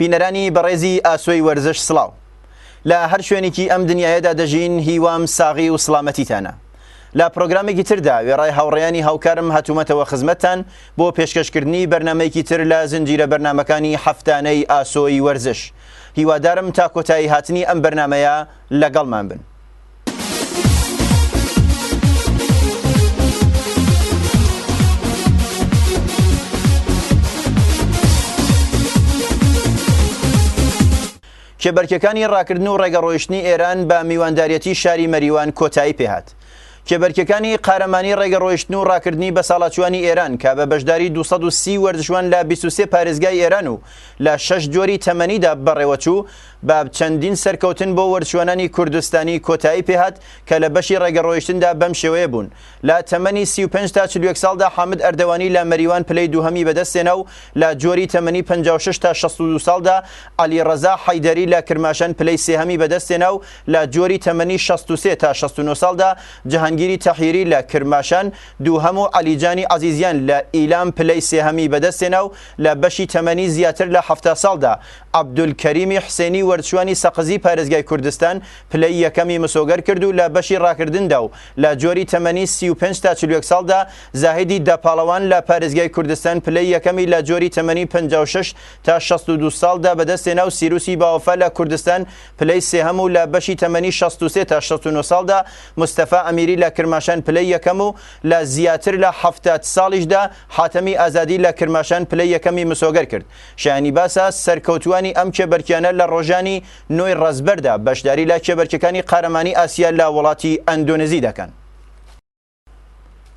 بینەرانی بەڕێزی ئاسۆی وەرزش سڵاو لە هەر شوێنێکی ئەم دنیاەدا دەژین هیوام ساغی و سڵامەتیتانە. لە پرۆگرامێکی تردا وێڕای هاوڕێیانی هاوکارم هاتوومەتەوە خزمەتتان بۆ پێشکەشکردنی بەرنامەیەکی تر لە زنجیرە بەرنامەکانی هەفتانەی ئاسۆی وەرزش. هیوادارم تا کۆتایی هاتنی ئەم بەرنامەیە لەگەڵمان بن. کێبەرکەکانی ڕاکردن و ڕێگەڕۆیشتنی ئێران بە میوانداریەتی شاری مەریوان کۆتایی پێهات. کێبەرکەکانی قارەمانی ڕێگەڕۆیشتن و ڕاکردنی بە ساڵاتچوانی ئێران کە بە بەشداری 230 وەرزشوان لە 23 پارێزگای ئێران و لە 6 جۆری تەمەنیدا بەڕێوەچوو بە چەندین سەرکەوتن بۆ وەرزشوانانی کوردستانی کۆتایی پێهات کە لە بەشی ڕێگەڕۆیشتندا بەم شێوەیە بوون. لە تەمەنی 35 تا 41 ساڵدا حامد ئەردەوانی لە مەریوان پلەی دووهەمی بەدەستێنا و لە جۆری تەمەنی 56 تا 62 ساڵدا عەلیڕەزا حەیدەری لە کرماشان پلەی سێهەمی بەدەستێنا و لە جۆری تەمەنی 63 تا 69 ساڵدا جەهانگیری تەحیری لە کرماشان دووهەم و عەلیجانی عەزیزیان لە ئیلام پلەی سێهەمی بەدەستێنا و لە بەشی تەمەنی زیاتر لە 70 ساڵدا عەبدولکەریمی حوسێنی وەرزشوانی سەقزی پارێزگای کوردستان پلەی یەکەمی مسۆگەر کرد و لە بەشی ڕاکردندا و لە جۆری تەمەنی 35 تا 41 ساڵدا زاهیدی دەپاڵەوان لە پارێزگای کوردستان پلەی یەکەمی لە جۆری تەمەنی 56 تا 62 ساڵدا بەدەستێنا و سیروسی باوەفا لە کوردستان پلەی سێهەم و لە بەشی تەمەنی 63 تا 69 ساڵدا مستەفا ئەمیری لە کرماشان پلەی یەکەم و لە زیاتر لە 70 ساڵیشدا حاتەمی ئازادی لە کرماشان پلەی یەکەمی مسۆگەر کرد. شایانی باسە سەرکەوتوانی ئەم کێبەرکیانە لە ڕۆژانی نۆی ڕەزبەردا بەشداری لە کێبەرکەکانی قارەمانی ئاسیا لە وڵاتی ئەندۆنێزی دەکەن.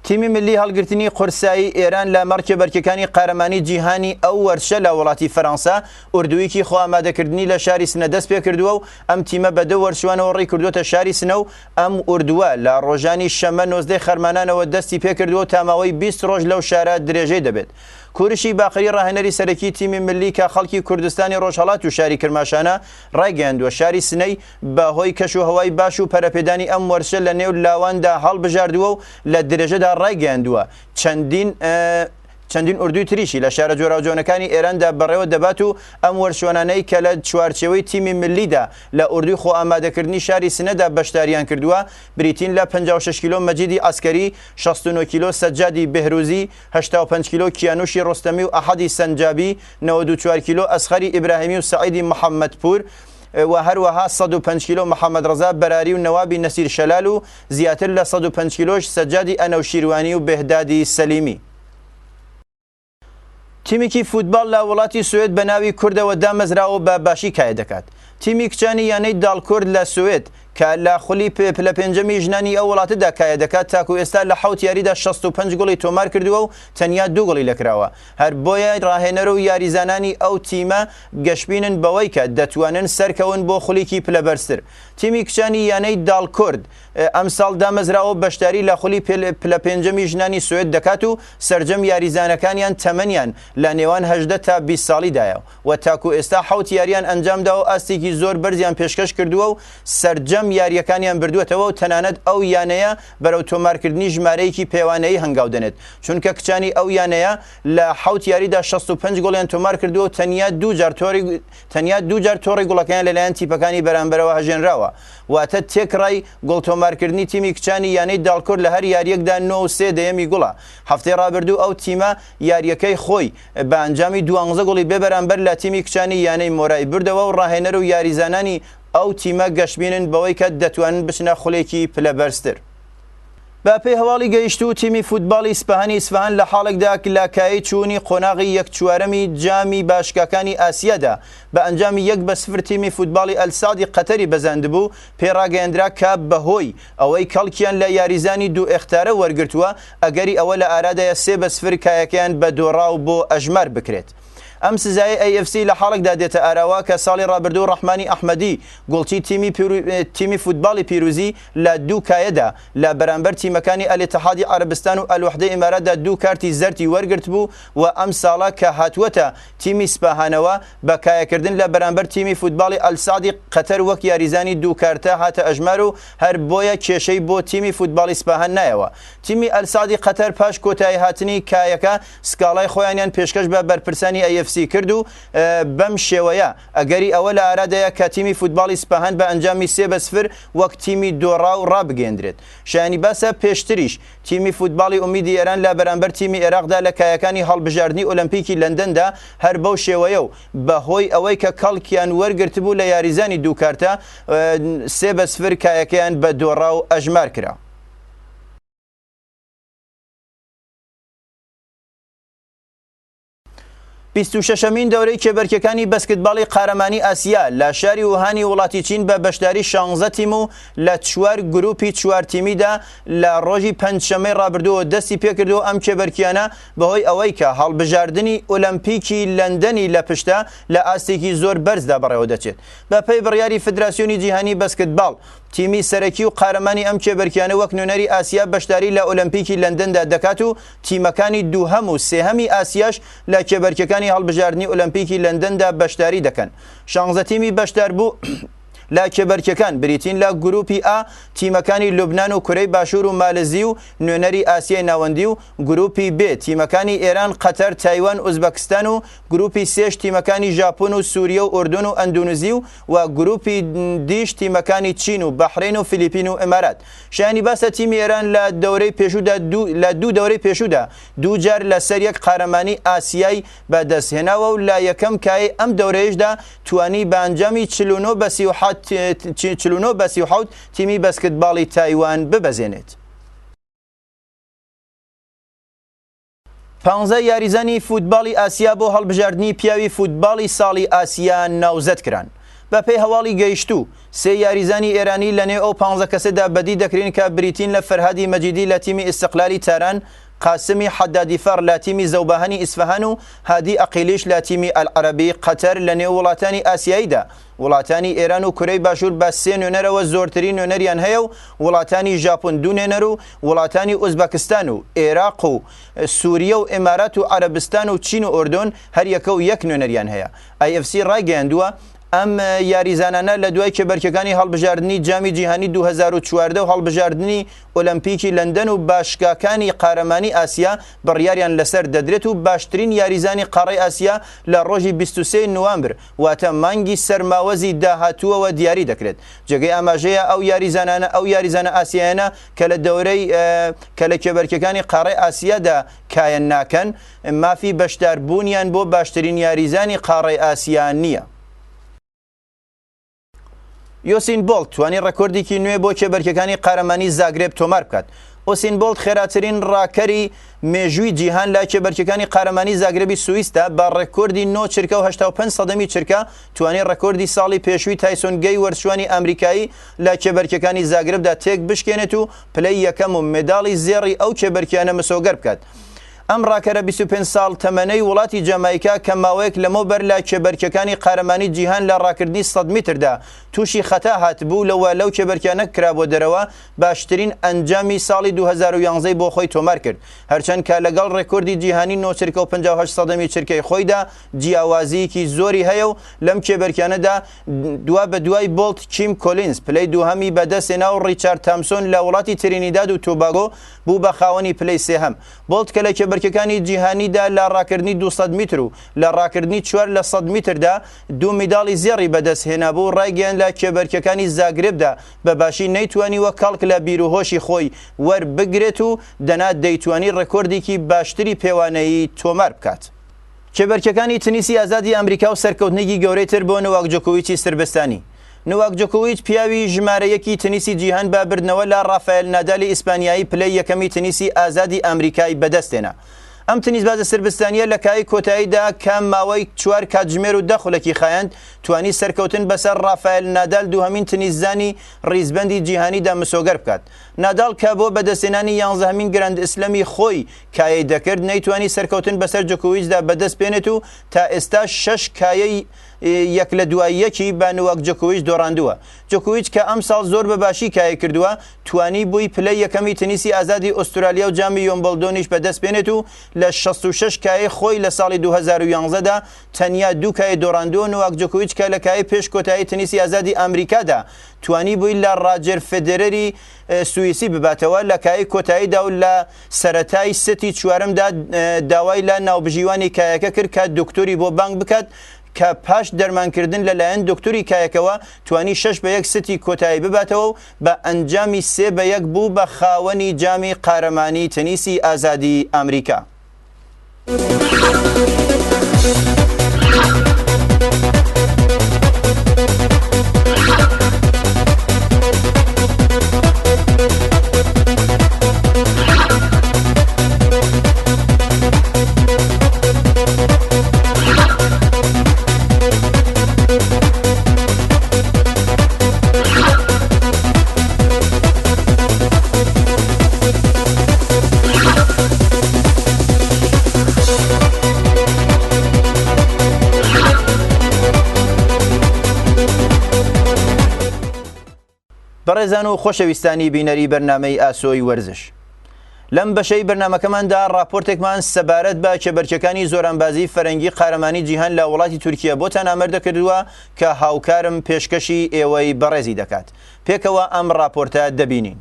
تیمی ملی هەڵگرتنی قورسایی ئێران لە مەڕ کێبەرکەکانی قارەمانی جیهانی ئەو وەرشە لە وڵاتی فەرەنسا ئوردوویەکی خۆ ئامادەکردنی لە شاری سنە دەست پێ کردووە و ئەم تیمە بە 2 وەرشوانەوە ڕێی کردوتە شاری سنە و ئەم ئوردووە لە ڕۆژانی شەمە 19 خەرمانانەوە دەستی پێ کردووە و تاماوەی 20 ڕۆژ لەو شارە درێژەی دەبێت. کوورشی باقری ڕاهێنەری سەرەکی تیمی ملی کە خەڵکی کوردستانی ڕۆژهەڵات و شاری کرماشانە ڕایگەیاندووە شاری سنەی بەهۆی کەش و هەوای باش و پەرەپێدانی ئەم وەرشە لە نێو لاواندا هەڵبژاردووە و لە درێژەدا ڕایگەیاندووە. چەندین ئوردوی تریشی لە شارە جۆراوجۆنەکانی ئێراندا بەڕێوە دەبات و ئەم وەرشوانانەی کە لە چوارچێوەی تیمی ملیدا لە ئوردوی خۆ ئامادەکردنی شاری سنەدا بەشداریان کردووە. بریتین لە 56 کیلۆ مەجیدی ئەسکەری، 69 کیلۆ سەجادی بێهروزی، 85 کیلۆ کیانوشی ڕۆستەمی و ئەحەدی سەنجابی، 94 کیلۆ ئەسخەری ئیبراهیمی و سەعیدی محەممەدپور و هەروەها 105 کیلۆ محەممەد ڕەزا بەراری و نەوابی نەسیر شەلال و زیاتر لە 105 کیلۆش سەجادی ئەنەوشیروانی و بێهدادی سەلیمی. تیمێکی فوتبال لە وڵاتی سوێد بە ناوی کوردەوە دامەزراوە بە باشی کایە دەکات. تیمی کچانی یانەی داڵکورد لە سوێد کە لە خولی پلە پێنجەمی ژنانی ئەو وڵاتەدا کایە دەکات تاکو ئێستا لە 7 یاریدا 65 گۆڵی تۆمار کردووە و تەنیا 2 گۆڵی لەکراوە. هەر بۆیە ڕاهێنەرە و یاریزانانی ئەو تیمە گەشتبینن بەوەی کە دەتوانن سەرکەون بۆ خولیکی پلەبەرزتر. تیمی کچانی یانەی داڵکورد ئەم ساڵ دامەزراوە بەشداری لە خولی پلە پێنجەمی ژنانی سوێد دەکات و سەرجەم یاریزانەکانیان تەمەنیان لە نێوان 18 تا 20 ساڵیدایە و تاکو ئێستا 7 یاریان ئەنجامدا و ئاستێکی زۆر بەرزیان پێشکەش کردووە و سەرجەم یاریەکانیان بردووەتەوە و تەنانەت ئەو یانەیە بەرەو تۆمارکردنی ژمارەیەکی پێوانەیی هەنگاو دەنێت چونکە کچانی ئەو یانەیە لە 7 یاریدا 65 گۆڵیان تۆمار کردووە و تەنیا دوو جار تۆڕی گوڵەکەیان لەلایەن تیپەکانی بەرامبەرەوە هەژێنراوە. واتە تێکڕای گۆڵ تۆمارکردنی تیمی کچانی یانەی داڵکورد لە هەر یاریەکدا 93 دەیەمی گوڵە. هەفتەی ڕابردوو ئەو تیمە یاریەکەی خۆی بە ئەنجامی 12 گۆڵی بێ بەرامبەر لە تیمی کچانی یانەی مۆرای بردەوە و ڕاهێنەر و یاریزانانی ئەو تیمە گەشتبینن بەوەی کە دەتوانن بچنە خولێکی پلەبەرزتر. بە پێی هەواڵی گەیشت و تیمی فوتباڵی ئیسپاهانی ئیسفەهان لە حاڵێکدا لە کایەی چوونی قۆناغی 1/4 جامی باشکاکانی ئاسیادا بە ئەنجامی 1-0 تیمی فوتباڵی ئەلسادی قەتەری بەزاندبوو پێڕاگەیاندرا کە بەهۆی ئەوەی کەڵکیان لە یاریزانی 2 ئێختارە وەرگرتووە ئەگەری ئەوە لە ئارادایە 3-0 کایەکەیان بە دۆڕاو بۆ ئەژمار بکرێت. ئەم سزای AFC لە حاڵێکدا دێتە ئاراوە کە ساڵی ڕابردوو ڕەحمانی ئەحمەدی گوڵچی تیمی فوتباڵی پیرۆزی لە 2 کایەدا لە بەرامبەر تیمەکانی ئەلئیتیحادی عەرەبستان و ئەلوەحدەی ئیماراتدا 2 کارتی زەرتی وەرگرت بوو و ئەم ساڵە کە هاتووەتە تیمی سپاهانەوە بە کایەکردن لە بەرامبەر تیمی فوتباڵی ئەلسادی قەتەر وەک یاریزانی 2 کارتە هاتە ئەژمار و هەر بۆیە کێشەی بۆ تیمی فوتباڵی سپاهان نایەوە. تیمی ئەلسادی قەتەر پاش کۆتایی هاتنی کایەکە سکاڵای خۆیانیان پێشکەش بە بەرپرسانی AFC AFC کرد و بەم شێوەیە ئەگەری ئەوە لە ئارادەیە کە تیمی فوتباڵی سپاهان بە ئەنجامی 3-0 وەک تیمی دۆڕاو ڕابگەندرێت. شایانی باسە پێشتریش تیمی فوتباڵی ئومیدی ئێران لە بەرامبەر تیمی عێراقدا لە کایەکانی هەڵبژاردننی ئۆلمپیکی لەندەندا هەر بەو شێوەیە و بەهۆی ئەوەی کە کەڵکیان وەرگرتبوو لە یاریزانی دووکارتە 3-0 کایەکەیان بە دۆڕاو ئەژمار کرا. 26مین دەورەی کێبەرکەکانی بەسکتباڵی قارەمانی ئاسیا لە شاری ووهانی وڵاتی چین بە بەشداری 16 تیم و لە 4 گروپی 4 تیمیدا لە ڕۆژی پەنجشەمەی ڕابردووە دەستی پێکردو ئەم کێبەرکیانە بەهۆی ئەوەی کە هەڵبژاردننی ئۆلمپیکی لەندەنی لە پشتە لە ئاستێکی زۆر بەرزدا بەڕێوە دەچێت. بەپێی بڕیاری فدراسیۆنی جیهانی بەسکتباڵ تیمی سەرەکی و قارەمانی ئەم کێبەرکیانە وەک نوێنەری ئاسیا بەشداری لە ئۆلمپیکی لەندەندا دەکات و تیمەکانی دووهەم و سێهەمی ئاسیاش لە کێبەرکەکانی هەڵبژاردننی ئۆلمپیکی لەندەندا بەشداری دەکەن. 16 تیمی بەشدار بوو لا کێبەرکەکان بریتین لە گروپی ئا تیمەکانی لوبنان و کورەی باشوور و مالزی و نوێنەری ئاسیای ناوەندی و گروپی ب تیمەکانی ئێران قەتەر تایوان ئوزبەکستان و گروپی سێش تیمەکانی ژاپۆن و سووریە و ئوردون و ئەندونوزی و گروپی دیش تیمەکانی چین و بەحرین و فیلیپین و ئێمارات. شایانی باسە تیمی ئێران لە دەورەی پێشوودا لە دوو دەورەی پێشوودا دوو جار لەسەر یەک قارەمانی ئاسیای بەدەستهێناوە و لا یەکەم کای ئەم دەورەیەشدا توانی بە ئەنجامی 49-37 تیمی بەسکتباڵی تایوان ببەزێنێت. 15 یاریزانی فوتباڵی ئاسیا بۆ هەڵبژاردننی پیاوی فوتباڵی ساڵی ئاسیا ناوزەت کران. بەپێی هەواڵی گەیشتوو 3 یاریزانی ئێرانی لە نێو ئەو 15 کەسەدا بەدی دەکرێن کە بریتین لە فەرهادی مەجیدی لە تیمی ئیستیقلالی تاران، قاسمی حەدادی فەر لە تیمی زەوباهەنی ئیسفەهان و هادی ئەقیلیش لە تیمی ئەلعەرەبی قەتەر لە نێو وڵاتانی ئاسیاییدا. وڵاتانی ئێران و کورەی باشوور بە 3 نوێنەرەوە زۆرترین نوێنەریان هەیە و وڵاتانی ژاپۆن 2 نوێنەر و وڵاتانی ئوزبەکستان و عێراق و سووریە و ئێمارات و عەرەبستان و چین و ئوردون هەر یەکە و یەک نوێنەریان هەیە. AFC ڕایگەیاندووە ئەم یاریزانانە لە دوای کێبەرکەکانی هەڵبژاردننی جامی جیهانی 2014 و هەڵبژاردننی ئۆلمپیکی لەندەن و باشگاکانی قارەمانی ئاسیا بڕیاریان لەسەر دەدرێت و باشترین یاریزانی قاڕەی ئاسیا لە ڕۆژی 23 نوامبر واتە مانگی سەرماوەزی داهاتووەوە دیاری دەکرێت. جێگەی ئاماژەیە ئەو یاریزانە ئاسیایانە کە لە دەورەی کە لە کێبەرکەکانی قاڕەی ئاسیادا کایەن ناکەن مافی بەشداربوونیان بۆ باشترین یاریزانی قاڕەی ئاسیا نییە. یۆسین بۆڵت توانی ڕێکۆردێکی نوێ بۆ کێبەرکەکانی قارەمانی زاگرێب تۆمار بکات. ئۆسین بۆڵت خێراترین ڕاکەری مێژووی جیهان لە کێبەرکەکانی قارەمانی زاگرێبی سوئیسدا بە ڕێکۆردی 9 چرکە و 85 سەدەمی چرکە توانی ڕێکۆردی ساڵی پێشووی تایسۆن گەی وەرچوانی ئەمریکایی لە کێبەرکەکانی زاگرێبدا تێک بشکێنێت و پلەی یەکەم و مێداڵی زێڕی ئەو کێبەرکیانە مسۆگەر بکات. ئەم ڕاکەرە 25 ساڵ تەمەنەی وڵاتی جەمایکا کە ماوەیەک لەمەوبەر لە کێبەرکەکانی قارەمانی جیهان لە ڕاکردنی 100 میتردا تووشی خەتا هاتبوو لەو کێبەرکیانە کرا بۆ دەرەوە باشترین ئەنجامی ساڵی 2011 بۆ خۆی تۆمار کرد. هەرچەند کە لەگەڵ ڕێکۆردی جیهانی 9 چرکە و 58 سەدەمی چرکەی خۆیدا جیاوازیەکی زۆری هەیە و لەم کێبەرکیانەدا دوا بە دوای بۆڵت کیم کۆلینز پلەی دووهەمی بەدەستێنا و ڕیچارد تامسۆن لە وڵاتی ترینیداد و تۆباگۆ بوو بە خاوەنی پلەی سێهەم. بۆڵت کە لە کێبەرکەکانی جیهانیدا لە ڕاکردنی 200 میتر و لە ڕاکردنی 4 لە 100 میتردا 2 میداڵی زێڕی بەدەستهێنا بوو ڕایگەیان لە کێبەرکەکانی زاگرێبدا بەباشی نەیتوانیوە کەڵک لە بیرروهۆشی خۆی وەربگرێت و دەنا دەیتوانی ڕێکۆردێکی باشتری پێوانەیی تۆمار بکات. کێبەرکەکانی تەنیسی ئازادی ئەمریکا و سەرکەوتنێکی گەورەی تر بۆ نۆڤاک جۆکۆڤیچی سربستانی. نۆڤاک جۆکۆڤیچ پیاوی ژمارە یەکی تەنیسی جیهان بە بردنەوە لە ڕافایل نادالی ئیسپانیایی پلەی یەکەمی تەنیسی ئازادی ئەمریکای بەدەستێنا. ئەم تەنیسبازە سربستانیە لە کای کۆتاییدا کەم ماوەی 4 کاتژمێر و 10 خولەکی خایاند توانی سەرکەوتن بەسەر ڕافایل نادال دووهەمین تەنیسزانی ڕیزبەندی جیهانیدا مسۆگەر بکات. نادال کە بۆ بەدەستێنانی 11مین گراند ئسلەمی خۆی کایەی دەکرد نەیتوانی سەرکەوتن بەسەر جۆکۆڤیچدا بەدەست بێنێت و تا ئێستا 6 کایەی یەک لە دواییەکی بە نۆڤاک جۆکۆڤیچ دۆڕاندووە. جۆکۆڤیچ کە ئەم ساڵ زۆر بەباشی کایە کردووە توانی بووی پلەی یەکەمی تەنیسی ئازادی ئوسترالیا و جامی ویمبڵدۆنیش بەدەست بێنێت و لە 66 کایە خۆی لە ساڵی 2011دا تەنیا 2 کایە دۆڕاندووە. نۆڤاک جۆکۆڤیچ کە لە کایە پێش کۆتایی تەنیسی ئازادی ئەمریکادا توانی بووی لە ڕاجر فێدەرەری سوئیسی بباتەوە لە کای کۆتاییدا و لە سەرەتای سەتی چوارەمدا داوای لە ناوبژیوانی کایەکە کرد کە دکتۆری بۆ بانگ بکات کە پاش دەرمانکردن لەلایەن دکتۆری کایەکەوە توانی 6-1 سەتی کۆتایی بباتەوە و بە ئەنجامی 3-1 بوو بە خاوەنی جامی قارەمانی تەنیسی ئازادی ئەمریکا. بەڕێزان و خۆشەویستانی بینەری بەرنامەی ئاسۆی وەرزش، لەم بەشەی بەرنامەکەماندا راپۆرتێکمان سەبارەت بە کێبەرچەکانی زۆرانبازی فەرەنگی قارەمانی جیهان لە وڵاتی تورکیا بۆتان ئامادە کردووە کە هاوکارم پێشکەشی ئێوەی بەڕێزی دەکات. پێکەوە ئەم راپۆرتە دەبینین.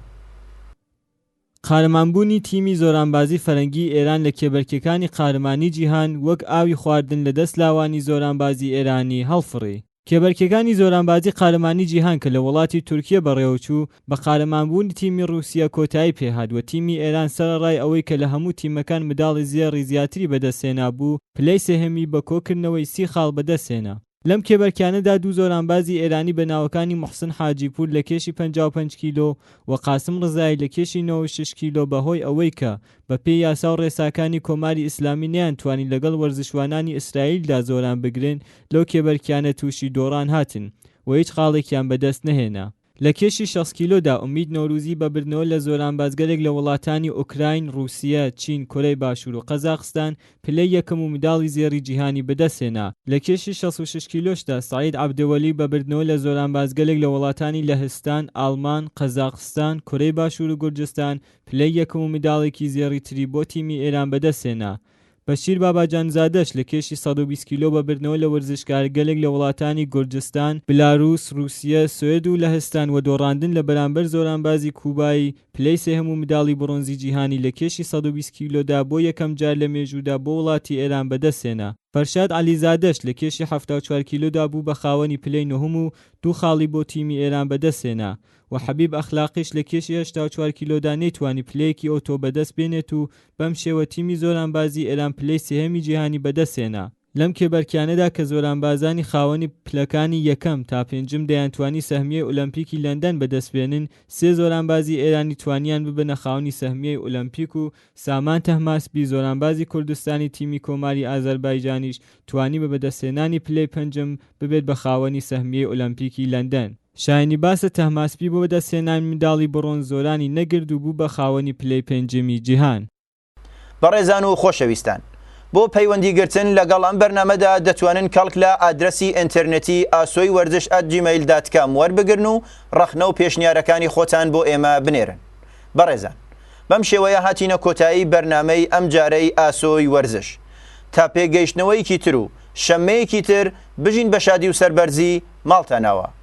قارەمانبوونی تیمی زۆرانبازی فەرەنگی ئێران لە کێبەرکەکانی قارەمانی جیهان وەک ئاوی خواردن لە دەست لاوانی زۆرانبازی ئێرانی هەڵفڕی. کێبەرکەکانی زۆرانبازی قارەمانی جیهان کە لە وڵاتی تورکیا بەڕێوەچوو بە قارەمانبوونی تیمی رووسیا کۆتایی پێهات و تیمی ئێران سەرڕای ئەوەی کە لە هەموو تیمەکان مداڵی زێڕی زیاتری بەدەستهێنا بوو پلەی سێهەمی بە کۆکردنەوەی 30 خاڵ بەدەستهێنا. لەم کێبەرکانەدا دوو زۆرانبازی ئێرانی بە ناوەکانی موحسن حاجیپور لە کێشی 55 کیلۆ و قاسم ڕزایی لە کێشی 96 کیلۆ بەهۆی ئەوەی کە بە پێی یاسا و ڕێساکانی کۆماری ئیسلامی نەیانتوانی لەگەڵ وەرزشوانانی ئیسرائیلدا زۆران بگرن لەو کێبەرکانە تووشی دۆڕان هاتن و هیچ خاڵێکیان بەدەست نەهێنا. لە کێشی 60 کیلۆدا ئومید نۆروزی بەبردنەوە لە زۆرانبازگەرێک لە وڵاتانی ئوکراین، رووسیا، چین، کۆرەی باشوور و قەزاقستان پلەی یەکەم و مداڵی زێڕی جیهانی بەدەستهێنا. لە کێشی 66 کیلۆشدا سعید عەبدەوەلی بەبردنەوە لە زۆرانبازگەرێک لە وڵاتانی لەهستان، ئاڵمان، قەزاقستان، کۆرەی باشوور و گورجستان پلەی یەکەم و مداڵێکی زێڕی تری بۆ تیمی ئێران بەدەستهێنا. بەشیر باباجانزادەش لە کێشی 120 کیلۆ بەبردنەوە لە وەرزشکارگەلێک لە وڵاتانی گورجستان، بلاروس، رووسیا، سوێد و لەهستان و دۆڕاندن لە بەرامبەر زۆرانبازی کوبایی پلەی سێهەم و مداڵی بڕۆنزی جیهانی لە کێشی 120 کیلۆدا بۆ یەکەم جار لە مێژوودا بۆ وڵاتی ئێران بەدەستهێنا. فەرشاد عەلیزادەش لە کێشی 74 کیلۆدا بوو بە خاوەنی پلەی نۆهەم و 2 خاڵی بۆ تیمی ئێران بەدەستهێنا و حەبیب ئەخلاقیش لە کێشی 84 کیلۆدا نەیتوانی پلەیەکی ئۆتۆ بەدەست بێنێت و بەم شێوە تیمی زۆرانبازی ئێران پلەی سێهەمی جیهانی بەدەستهێنا. لەم کێبەرکانەدا کە زۆرانبازانی خاوەنی پلەکانی یەکەم تا پێنجم دەیانتوانی سەهمیەی ئۆلەمپیکی لەندەن بەدەستبێنن، 3 زۆرانبازی ئێرانی توانیان ببنە خاوەنی سەهمیەی ئۆلەمپیک و سامان تەهماسبی زۆرانبازی کوردستانی تیمی کۆماری ئازەربایجانیش توانی بە بەدەستهێنانی پلەی پەنجم ببێت بە خاوەنی سەهمیەی ئۆلەمپیکی لەندەن. شایانی باسە تەهماسبی بۆ بەدەستهێنانی منداڵی بڕۆنز زۆرانی نەگرد و بوو بە خاوەنی پلەی پێنجەمی جیهان. بەڕێزان و خۆشەویستان، بۆ پەیوەندیگرتن لەگەڵ ئەم بەرنامەدا دەتوانن کەڵک لە ئادرەسی ئینتەرنێتی ئاسۆی وەرزش@gmail.com وەربگرن و ڕەخنە و پێشنیارەکانی خۆتان بۆ ئێمە بنێرن. بەڕێزان، بەم شێوەیە هاتینە کۆتایی بەرنامەی ئەم جارەی ئاسۆی وەرزش. تا پێگەیشتنەوەیکی تر و شەمەیەکی تر بژین بە شادی و سەربەرزی ماڵتانەوە.